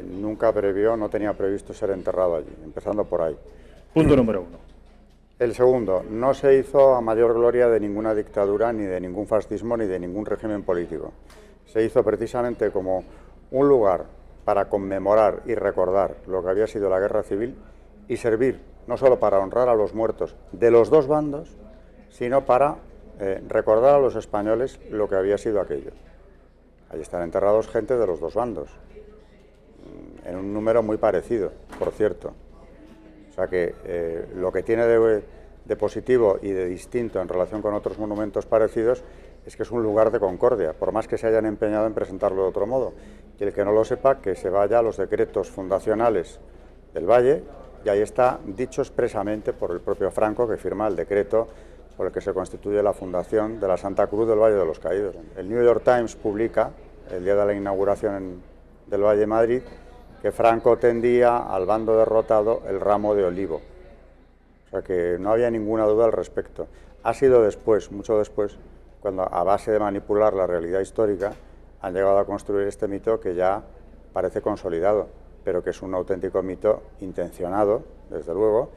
nunca no tenía previsto ser enterrado allí, empezando por ahí. Punto número 1. El segundo, no se hizo a mayor gloria de ninguna dictadura, ni de ningún fascismo, ni de ningún régimen político. Se hizo precisamente como un lugar para conmemorar y recordar lo que había sido la guerra civil y servir no solo para honrar a los muertos de los dos bandos, sino para recordar a los españoles lo que había sido aquello. Allí están enterrados gente de los dos bandos, en un número muy parecido, por cierto. O sea que lo que tiene de positivo y de distinto en relación con otros monumentos parecidos es que es un lugar de concordia, por más que se hayan empeñado en presentarlo de otro modo. Y el que no lo sepa, que se vaya a los decretos fundacionales del Valle, y ahí está dicho expresamente por el propio Franco, que firma el decreto por el que se constituye la fundación de la Santa Cruz del Valle de los Caídos. El New York Times publica, el día de la inauguración del Valle de Madrid, que Franco tendía al bando derrotado el ramo de olivo. O sea que no había ninguna duda al respecto. Ha sido después, mucho después, cuando a base de manipular la realidad histórica han llegado a construir este mito que ya parece consolidado, pero que es un auténtico mito intencionado, desde luego,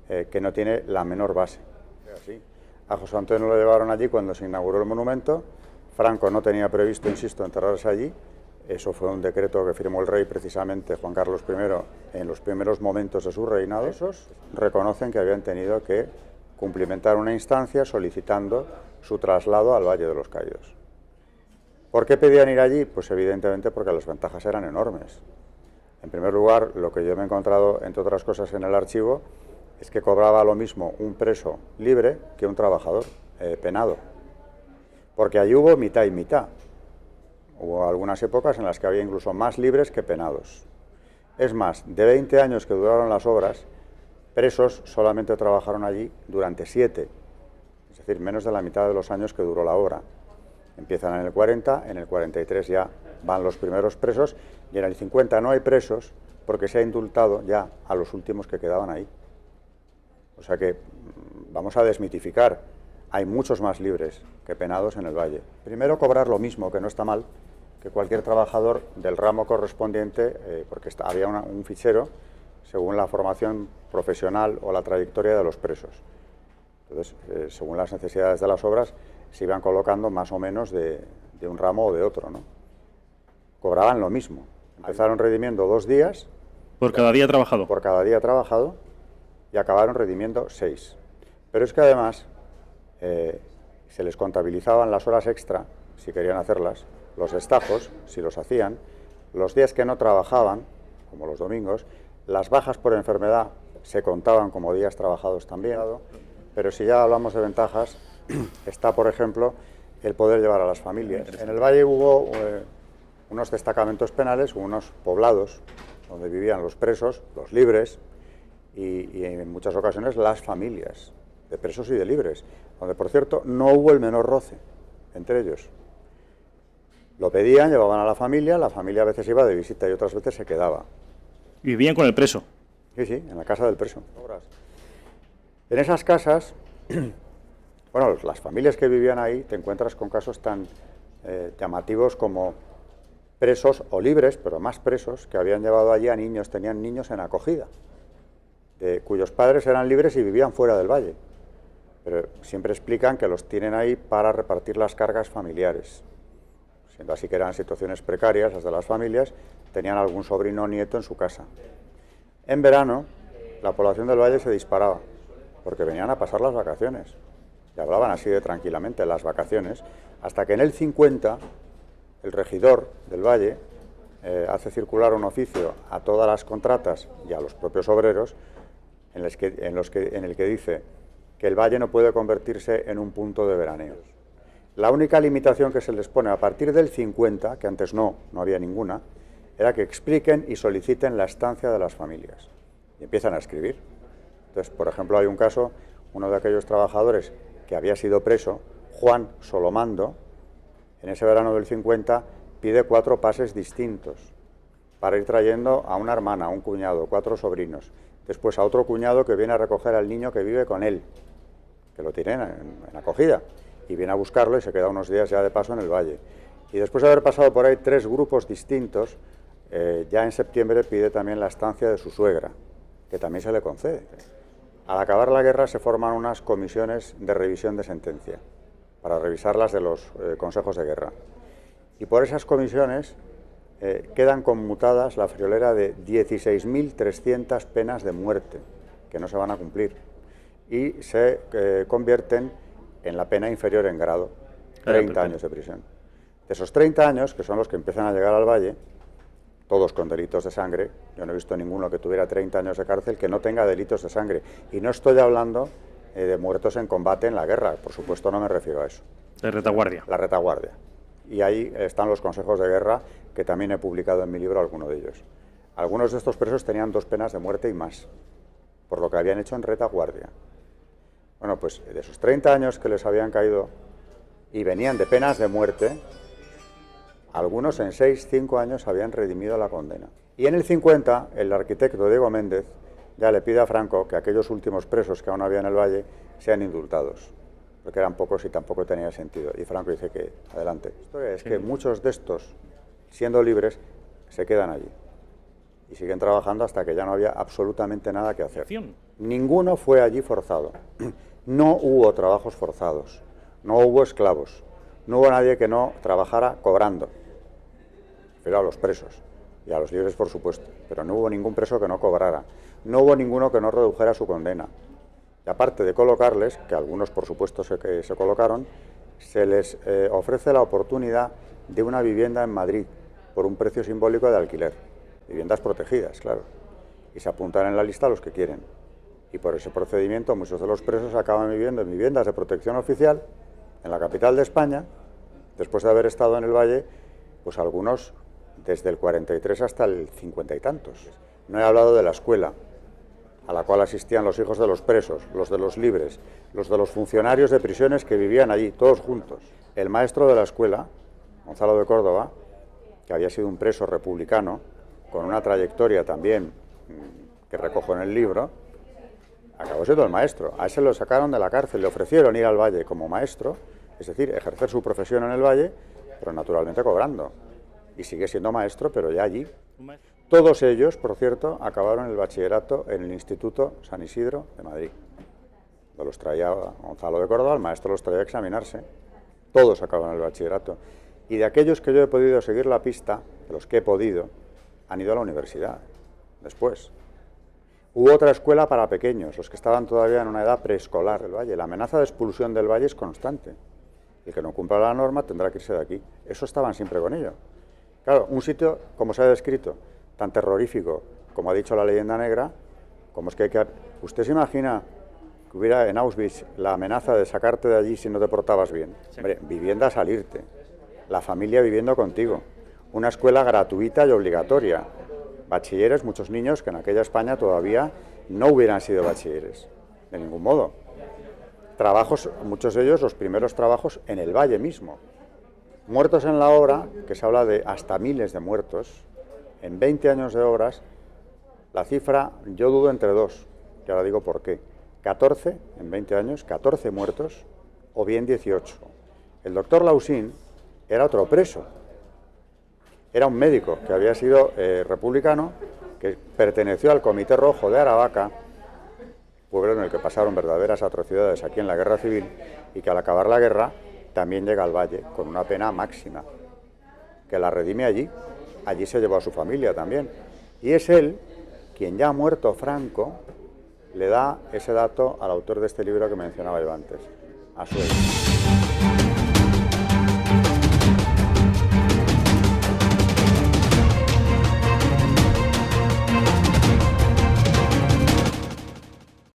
que no tiene la menor base. Así. A José Antonio lo llevaron allí cuando se inauguró el monumento. Franco no tenía previsto, insisto, enterrarse allí. Eso fue un decreto que firmó el rey, precisamente Juan Carlos I, en los primeros momentos de su reinado. Esos reconocen que habían tenido que cumplimentar una instancia solicitando su traslado al Valle de los Caídos. ¿Por qué pedían ir allí? Pues evidentemente porque las ventajas eran enormes. En primer lugar, lo que yo me he encontrado, entre otras cosas, en el archivo, es que cobraba lo mismo un preso libre que un trabajador penado. Porque allí hubo mitad y mitad. Hubo algunas épocas en las que había incluso más libres que penados. Es más, de 20 años que duraron las obras, presos solamente trabajaron allí durante 7, es decir, menos de la mitad de los años que duró la obra. Empiezan en el 40, en el 43 ya van los primeros presos, y en el 50 no hay presos porque se ha indultado ya a los últimos que quedaban ahí. O sea que vamos a desmitificar, hay muchos más libres que penados en el Valle. Primero, cobrar lo mismo, que no está mal, que cualquier trabajador del ramo correspondiente, porque había un fichero según la formación profesional o la trayectoria de los presos. Entonces, según las necesidades de las obras, se iban colocando más o menos de un ramo o de otro, ¿no? Cobraban lo mismo. Empezaron redimiendo 2 días. ¿Por cada día trabajado? Por cada día trabajado, y acabaron redimiendo 6. Pero es que además se les contabilizaban las horas extra, si querían hacerlas, los destajos, si los hacían, los días que no trabajaban, como los domingos, las bajas por enfermedad se contaban como días trabajados también. Pero si ya hablamos de ventajas, está, por ejemplo, el poder llevar a las familias. En el Valle hubo unos destacamentos penales, unos poblados, donde vivían los presos, los libres, y en muchas ocasiones las familias de presos y de libres, donde, por cierto, no hubo el menor roce entre ellos. Lo pedían, llevaban a la familia a veces iba de visita y otras veces se quedaba. ¿Y vivían con el preso? Sí, sí, en la casa del preso. En esas casas, bueno, las familias que vivían ahí, te encuentras con casos tan llamativos como presos o libres, pero más presos, que habían llevado allí a niños, tenían niños en acogida, cuyos padres eran libres y vivían fuera del Valle. Pero siempre explican que los tienen ahí para repartir las cargas familiares. Siendo así que eran situaciones precarias las de las familias, tenían algún sobrino o nieto en su casa. En verano, la población del Valle se disparaba, porque venían a pasar las vacaciones. Y hablaban así de tranquilamente las vacaciones, hasta que en el 50, el regidor del Valle hace circular un oficio a todas las contratas y a los propios obreros, en el que dice que el Valle no puede convertirse en un punto de veraneo. La única limitación que se les pone a partir del 50, que antes no había ninguna, era que expliquen y soliciten la estancia de las familias. Y empiezan a escribir. Entonces, por ejemplo, hay un caso, uno de aquellos trabajadores que había sido preso, Juan Solomando, en ese verano del 50, pide 4 pases distintos para ir trayendo a una hermana, a un cuñado, 4 sobrinos. Después a otro cuñado que viene a recoger al niño que vive con él, que lo tienen en acogida, y viene a buscarlo y se queda unos días ya de paso en el Valle. Y después de haber pasado por ahí 3 grupos distintos, ya en septiembre pide también la estancia de su suegra, que también se le concede. Al acabar la guerra se forman unas comisiones de revisión de sentencia, para revisarlas de los consejos de guerra. Y por esas comisiones quedan conmutadas la friolera de 16.300 penas de muerte, que no se van a cumplir, y se convierten en la pena inferior en grado, 30 años de prisión. De esos 30 años, que son los que empiezan a llegar al Valle, todos con delitos de sangre, yo no he visto ninguno que tuviera 30 años de cárcel que no tenga delitos de sangre. Y no estoy hablando de muertos en combate en la guerra, por supuesto no me refiero a eso. De retaguardia. La retaguardia. Y ahí están los consejos de guerra, que también he publicado en mi libro alguno de ellos. Algunos de estos presos tenían 2 penas de muerte y más, por lo que habían hecho en retaguardia. Bueno, pues de esos 30 años que les habían caído y venían de penas de muerte, algunos en 6-5 años habían redimido la condena. Y en el 50, el arquitecto Diego Méndez ya le pide a Franco que aquellos últimos presos que aún había en el Valle sean indultados, porque eran pocos y tampoco tenía sentido. Y Franco dice que adelante. La historia es que muchos de estos, siendo libres, se quedan allí y siguen trabajando hasta que ya no había absolutamente nada que hacer. Ninguno fue allí forzado. No hubo trabajos forzados, no hubo esclavos, no hubo nadie que no trabajara cobrando. Pero a los presos y a los libres, por supuesto, pero no hubo ningún preso que no cobrara, no hubo ninguno que no redujera su condena. Y aparte de colocarles, que algunos por supuesto se colocaron, se les ofrece la oportunidad de una vivienda en Madrid por un precio simbólico de alquiler. Viviendas protegidas, claro. Y se apuntan en la lista a los que quieren. Y por ese procedimiento muchos de los presos acaban viviendo en viviendas de protección oficial en la capital de España, después de haber estado en el Valle, pues algunos desde el 43 hasta el 50 y tantos. No he hablado de la escuela, a la cual asistían los hijos de los presos, los de los libres, los de los funcionarios de prisiones que vivían allí, todos juntos. El maestro de la escuela, Gonzalo de Córdoba, que había sido un preso republicano, con una trayectoria también que recojo en el libro, acabó siendo el maestro. A ese lo sacaron de la cárcel, le ofrecieron ir al Valle como maestro, es decir, ejercer su profesión en el Valle, pero naturalmente cobrando. Y sigue siendo maestro, pero ya allí. Todos ellos, por cierto, acabaron el bachillerato en el Instituto San Isidro de Madrid. Los traía Gonzalo de Córdoba, el maestro los traía a examinarse. Todos acabaron el bachillerato. Y de aquellos que yo he podido seguir la pista, de los que he podido, han ido a la universidad después. Hubo otra escuela para pequeños, los que estaban todavía en una edad preescolar del Valle. La amenaza de expulsión del Valle es constante. El que no cumpla la norma tendrá que irse de aquí. Eso estaban siempre con ello. Claro, un sitio, como se ha descrito, tan terrorífico, como ha dicho la leyenda negra, como es que hay que... ¿Usted se imagina que hubiera en Auschwitz la amenaza de sacarte de allí si no te portabas bien? Sí. Hombre, vivienda a salirte, la familia viviendo contigo, una escuela gratuita y obligatoria, bachilleres, muchos niños que en aquella España todavía no hubieran sido bachilleres, de ningún modo. Trabajos, muchos de ellos los primeros trabajos en el Valle mismo. Muertos en la obra, que se habla de hasta miles de muertos, en 20 años de obras, la cifra yo dudo entre 2, y ahora digo por qué. 14 en 20 años, 14 muertos, o bien 18. El doctor Lausín era otro preso. Era un médico que había sido republicano, que perteneció al Comité Rojo de Aravaca, pueblo en el que pasaron verdaderas atrocidades aquí en la Guerra Civil, y que al acabar la guerra también llega al Valle con una pena máxima, que la redime allí. Allí se llevó a su familia también. Y es él quien, ya muerto Franco, le da ese dato al autor de este libro que mencionaba yo antes, a su hijo.